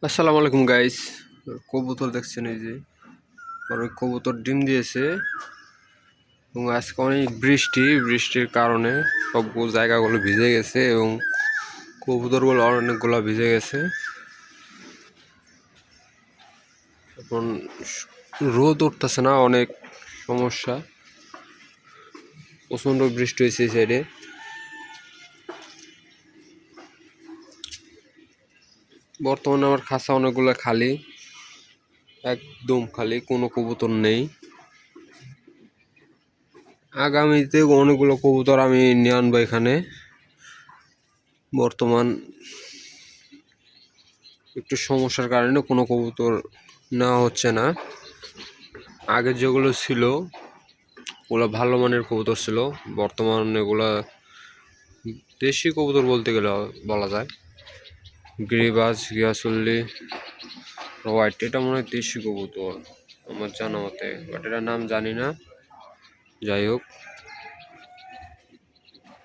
আসসালামু আলাইকুম গাইস। কবুতর দেখছেন, এই যে আর ওই কবুতর ডিম দিয়েছে এবং আজকে অনেক বৃষ্টির কারণে সব জায়গাগুলো ভিজে গেছে এবং কবুতরগুলো অনেকগুলো ভিজে গেছে। এখন রোদ উঠতেছে না, অনেক সমস্যা, প্রচণ্ড বৃষ্টি হয়েছে এই সাইডে। বর্তমানে আমার খাঁচা অনেকগুলো খালি, একদম খালি, কোনো কবুতর নেই। আগামীতে অনেকগুলো কবুতর আমি নিয়ে আনবো এখানে। বর্তমান একটু সমস্যার কারণে কোনো কবুতর নেওয়া হচ্ছে না। আগে যেগুলো ছিল ওগুলো ভালো মানের কবুতর ছিল, বর্তমানে এগুলা দেশি কবুতর বলতে গেলে বলা যায়। গিরিবাজ, গিয়াসুল্লি, হোয়াইট, এটা মনে হয় দেশি কবুতর আমার জানা মতে, বাট এটার নাম জানি না। যাই হোক,